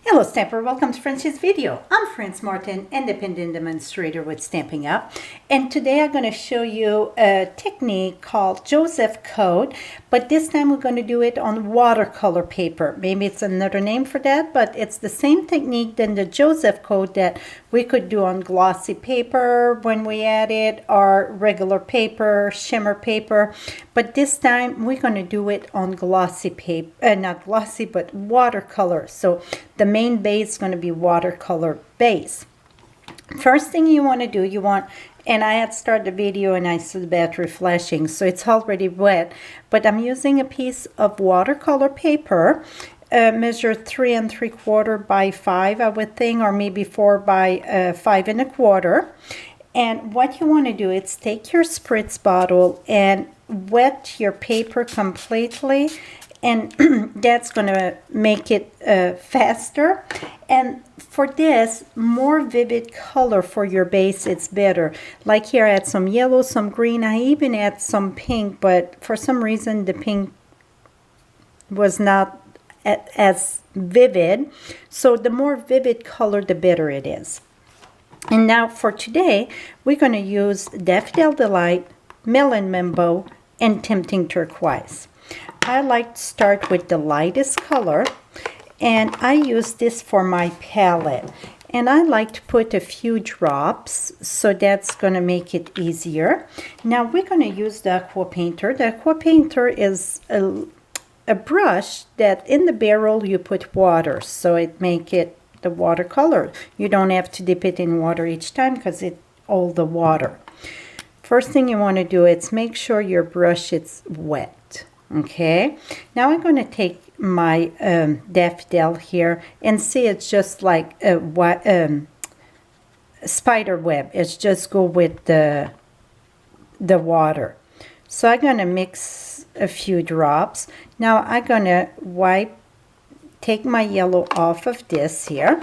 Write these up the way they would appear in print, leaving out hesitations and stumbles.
Hello Stamper, welcome to France's video. I'm France Martin, independent demonstrator with Stampin' Up. And today I'm going to show you a technique called Joseph Code, but this time we're going to do it on watercolor paper. Maybe it's another name for that, but it's the same technique than the Joseph Code that we could do on glossy paper when we add it, or regular paper, shimmer paper. But this time we're going to do it on glossy paper, not glossy, but watercolor. So the main base is going to be watercolor base. First thing you want to do, and I had started the video and I saw the battery flashing, so it's already wet, but I'm using a piece of watercolor paper, measure 3 3/4 by 5, I would think, or maybe 4 by 5 1/4. And what you want to do is take your spritz bottle and wet your paper completely, and that's going to make it faster. And for this, more vivid color for your base, it's better. Like here, I add some yellow, some green. I even add some pink, but for some reason the pink was not as vivid. So the more vivid color, the better it is. And now for today, we're going to use Daffodil Delight, Melon Membo, and Tempting Turquoise. I like to start with the lightest color, and I use this for my palette. And I like to put a few drops, so that's going to make it easier. Now we're going to use the Aqua Painter. The Aqua Painter is a brush that in the barrel you put water, so it make it the watercolor. You don't have to dip it in water each time because it's all the water. First thing you want to do is make sure your brush is wet. Okay, now I'm going to take my daffodil here, and see it's just like a spider web. It's just go with the water. So I'm going to mix a few drops. Now I'm going to take my yellow off of this here.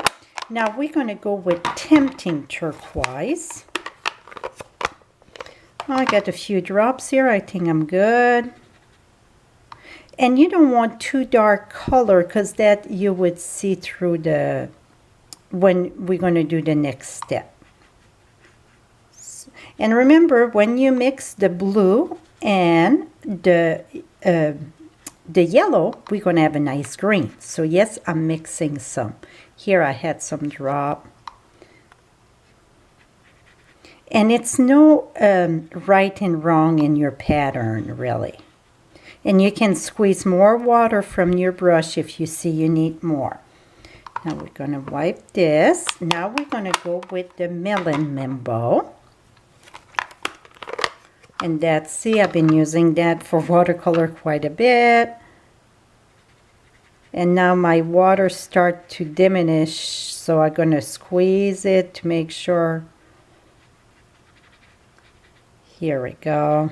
Now we're going to go with Tempting Turquoise. I got a few drops here. I think I'm good. And you don't want too dark color, because that you would see through when we're going to do the next step. And remember, when you mix the blue and the yellow, we're going to have a nice green. So yes, I'm mixing some. Here I had some drop. And it's no right and wrong in your pattern, really. And you can squeeze more water from your brush if you see you need more. Now we're going to wipe this. Now we're going to go with the Melon Membo. And see, I've been using that for watercolor quite a bit. And now my water starts to diminish, so I'm going to squeeze it to make sure. Here we go.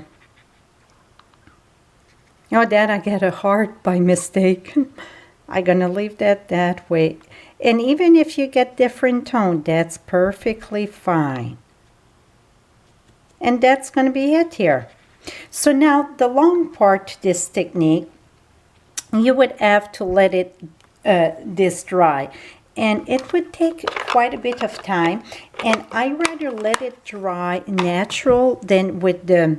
Oh, that I got a heart by mistake. I'm going to leave that way. And even if you get different tone, that's perfectly fine. And that's going to be it here. So now the long part to this technique, you would have to let it this dry. And it would take quite a bit of time. And I rather let it dry natural than with the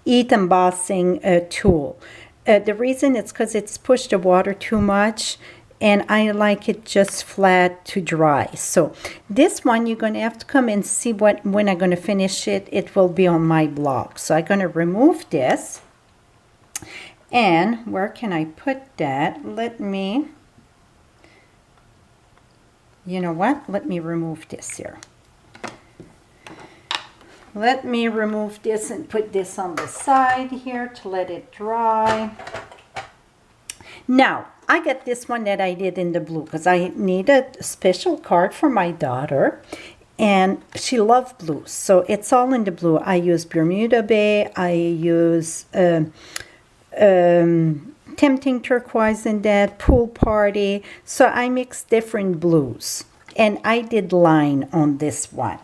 heat embossing tool. The reason is because it's pushed the water too much, and I like it just flat to dry. So this one, you're going to have to come and see when I'm going to finish it. It will be on my blog. So I'm going to remove this. And where can I put that? You know what? Let me remove this here. Let me remove this and put this on the side here to let it dry. Now, I got this one that I did in the blue because I needed a special card for my daughter. And she loved blue, so it's all in the blue. I use Bermuda Bay. I use Tempting Turquoise in that, Pool Party. So I mixed different blues. And I did line on this one.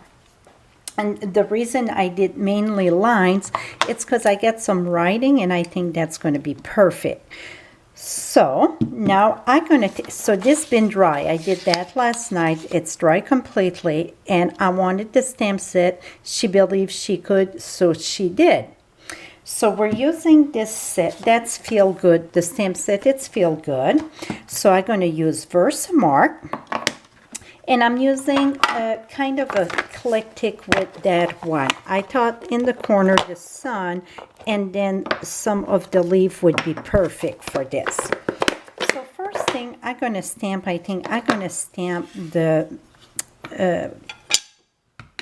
And the reason I did mainly lines, it's because I get some writing, and I think that's going to be perfect. So now I'm gonna, so this been dry. I did that last night. It's dry completely, and I wanted the stamp set. She believed she could, so she did. So we're using this set. That's Feel Good. The stamp set, it's Feel Good. So I'm gonna use Versamark. And I'm using kind of a eclectic with that one. I thought in the corner the sun, and then some of the leaf would be perfect for this. So first thing I'm going to stamp, I think I'm going to stamp the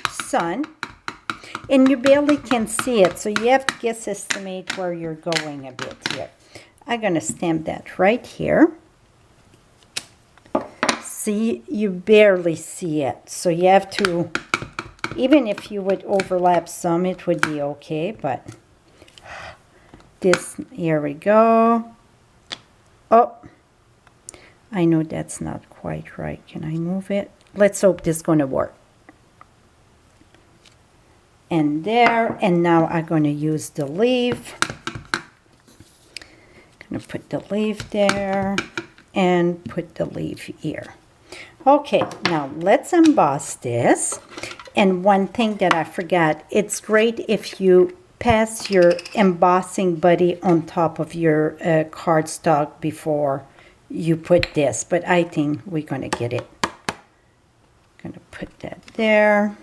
sun. And you barely can see it, so you have to guess estimate where you're going a bit here. I'm going to stamp that right here. See, you barely see it, so you have to, even if you would overlap some, it would be okay, but this, here we go. Oh, I know that's not quite right. Can I move it? Let's hope this is going to work. And there, and now I'm going to use the leaf. Going to put the leaf there and put the leaf here. Okay, now let's emboss this. And one thing that I forgot, it's great if you pass your embossing buddy on top of your cardstock before you put this, but I think we're going to get it. Going to put that there.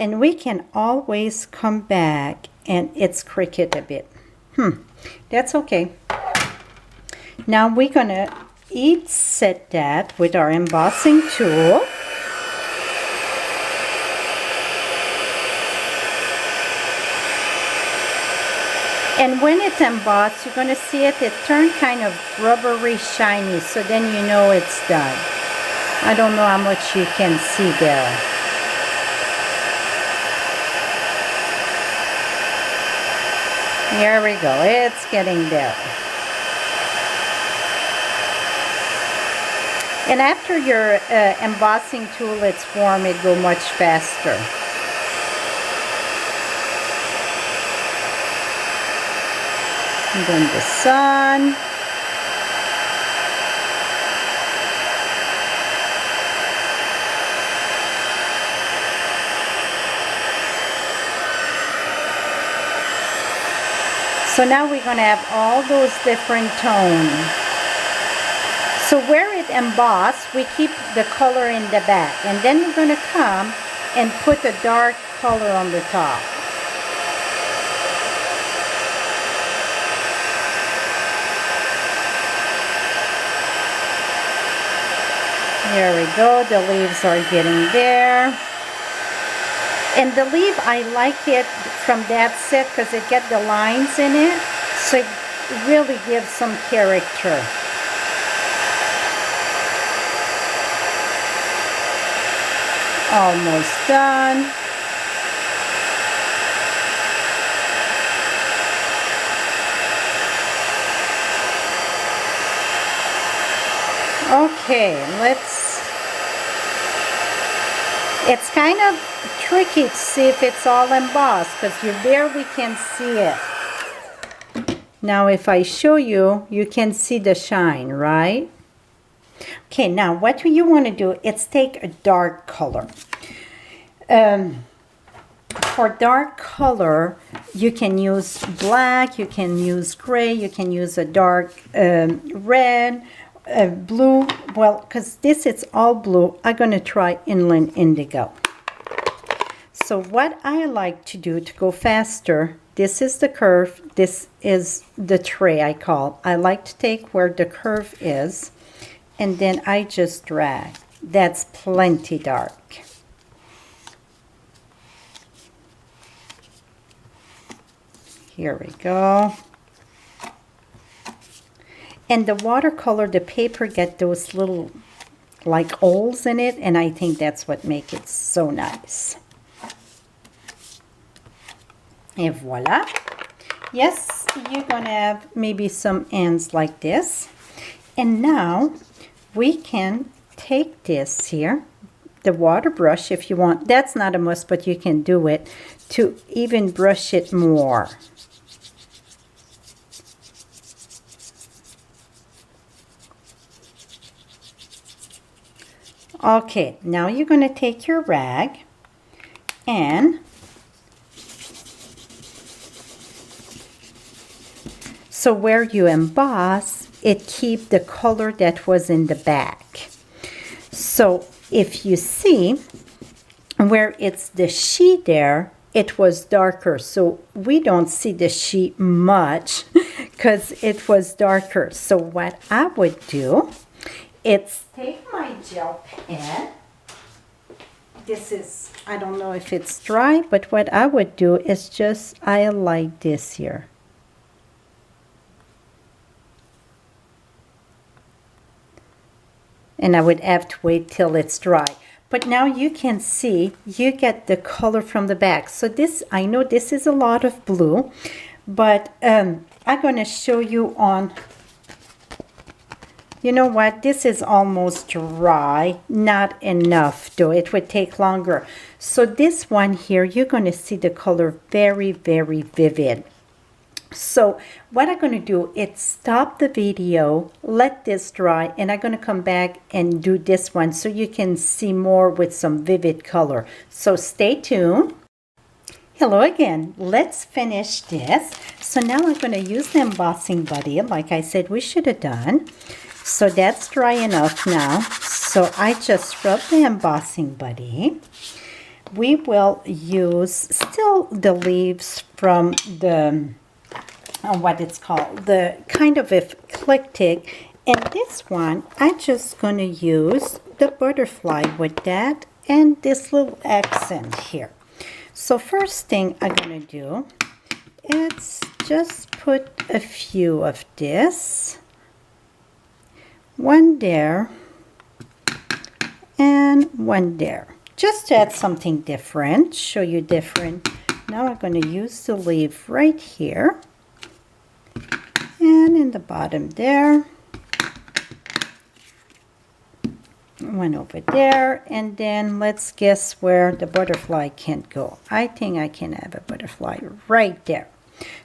And we can always come back, and it's crooked a bit. That's okay. Now we're going to set that with our embossing tool. And when it's embossed, you're going to see it turn kind of rubbery shiny, so then you know it's done. I don't know how much you can see there. Here we go, it's getting there. And after your embossing tool is warm, it goes much faster. And then the sun. So now we're going to have all those different tones. So where it embossed, we keep the color in the back. And then we're going to come and put a dark color on the top. There we go. The leaves are getting there. And the leaf, I like it from that set because it gets the lines in it. So it really gives some character. Almost done. Okay, it's kind of tricky to see if it's all embossed because you barely can see it. Now if I show you, you can see the shine, right? Okay, now what you want to do is take a dark color. For dark color, you can use black, you can use gray, you can use a dark red, blue. Well, because this is all blue, I'm going to try Inland Indigo. So what I like to do to go faster, this is the curve, this is the tray I call. I like to take where the curve is, and then I just drag. That's plenty dark. Here we go. And the watercolor, the paper get those little like holes in it, and I think that's what makes it so nice. And voila. Yes, you're gonna have maybe some ends like this. And now we can take this here, the water brush if you want. That's not a must, but you can do it to even brush it more. Okay, now you're going to take your rag and so where you emboss, it keeps the color that was in the back. So if you see where it's the sheet there, it was darker. So we don't see the sheet much because it was darker. So what I would do is take my gel pen. This is, I don't know if it's dry, but what I would do is just highlight this here. And I would have to wait till it's dry. But now you can see, you get the color from the back. So this, I know this is a lot of blue, but I'm going to show you on, you know what, this is almost dry, not enough though, it would take longer. So this one here, you're going to see the color very, very vivid. So what I'm going to do is stop the video, let this dry, and I'm going to come back and do this one so you can see more with some vivid color. So stay tuned. Hello again. Let's finish this. So now I'm going to use the embossing buddy like I said we should have done. So that's dry enough now. So I just rub the embossing buddy. We will use still the leaves from the what it's called, the kind of eclectic, and this one I'm just going to use the butterfly with that and this little accent here. So first thing I'm going to do is just put a few of this, one there and one there, just to add something different, show you different. Now I'm going to use the leaf right here and in the bottom there, one over there, and then let's guess where the butterfly can't go. I think I can have a butterfly right there.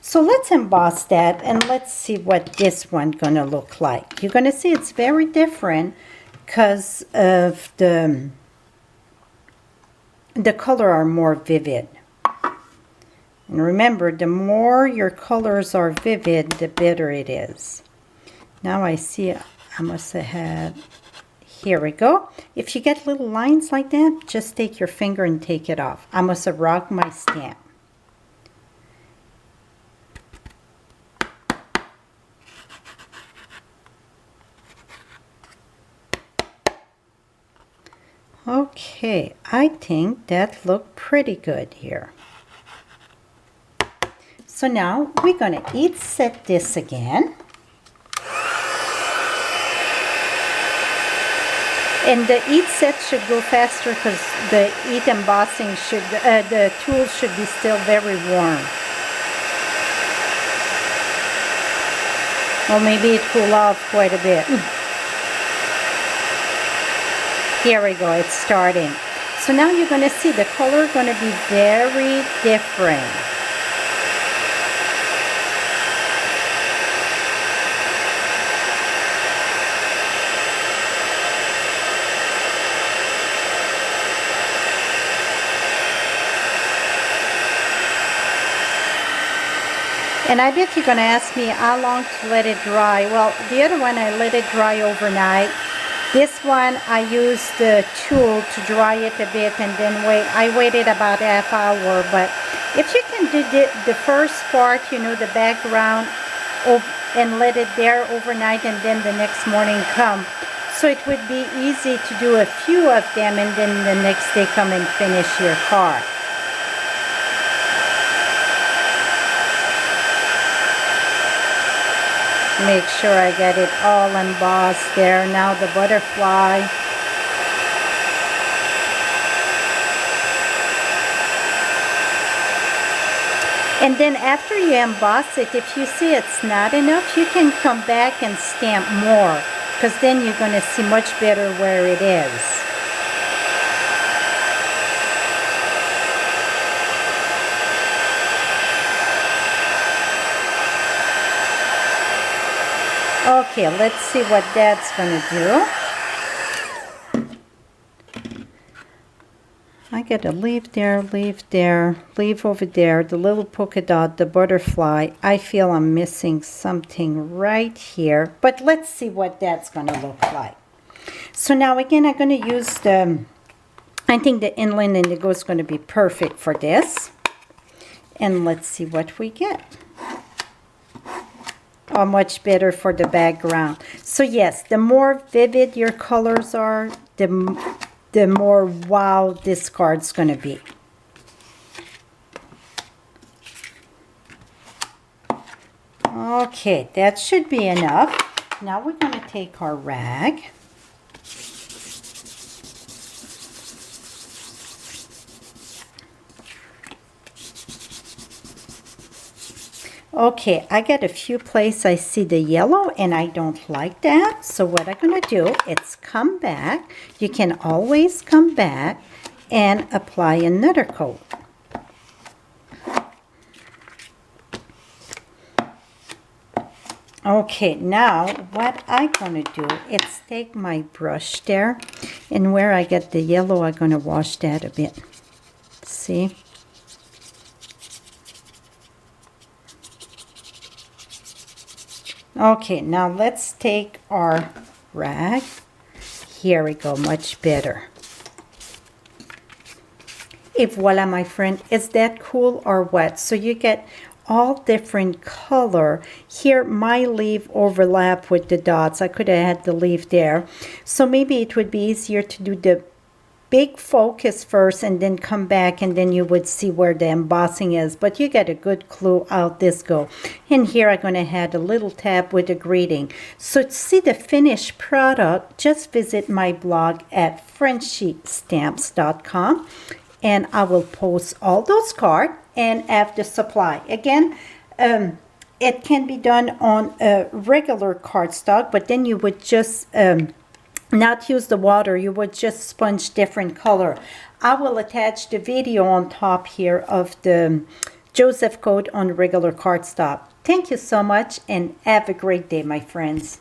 So let's emboss that and let's see what this one's gonna look like. You're gonna see it's very different because of the color are more vivid. And remember, the more your colors are vivid, the better it is. Now I see I must have had, here we go. If you get little lines like that, just take your finger and take it off. I must have rocked my stamp. Okay, I think that looked pretty good here. So now we're going to heat set this again. And the heat set should go faster because the heat embossing should, the tool should be still very warm. Well, maybe it cool off quite a bit. Here we go, it's starting. So now you're going to see the color going to be very different. And I bet you're going to ask me how long to let it dry. Well, the other one I let it dry overnight. This one I used the tool to dry it a bit and then I waited about half hour. But if you can do the first part, you know, the background, and let it there overnight and then the next morning come. So it would be easy to do a few of them and then the next day come and finish your card. Make sure I get it all embossed there. Now the butterfly. And then after you emboss it, if you see it's not enough, you can come back and stamp more, because then you're going to see much better where it is. Okay, let's see what that's gonna do. I gotta leave there, leave over there, the little polka dot, the butterfly. I feel I'm missing something right here, but let's see what that's gonna look like. So now again, I'm gonna use I think the inland indigo is gonna be perfect for this. And let's see what we get. Oh, much better for the background. So yes, the more vivid your colors are, the more wow this card's gonna be. Okay, that should be enough. Now we're gonna take our rag. Okay, I got a few places I see the yellow and I don't like that. So what I'm going to do is come back. You can always come back and apply another coat. Okay, now what I'm going to do is take my brush there, and where I get the yellow, I'm going to wash that a bit. See? Okay, now let's take our rag. Here we go, much better. Et voila, my friend. Is that cool or what? So you get all different color. Here, my leaf overlap with the dots. I could have had the leaf there. So maybe it would be easier to do the big focus first and then come back, and then you would see where the embossing is. But you get a good clue how this go. And here I'm going to add a little tab with a greeting. So to see the finished product, just visit my blog at FrenchieStamps.com, and I will post all those cards and have the supply. Again, it can be done on a regular cardstock, but then you would just not use the water, you would just sponge different color. I will attach the video on top here of the Joseph coat on regular cardstock. Thank you so much and have a great day, my friends.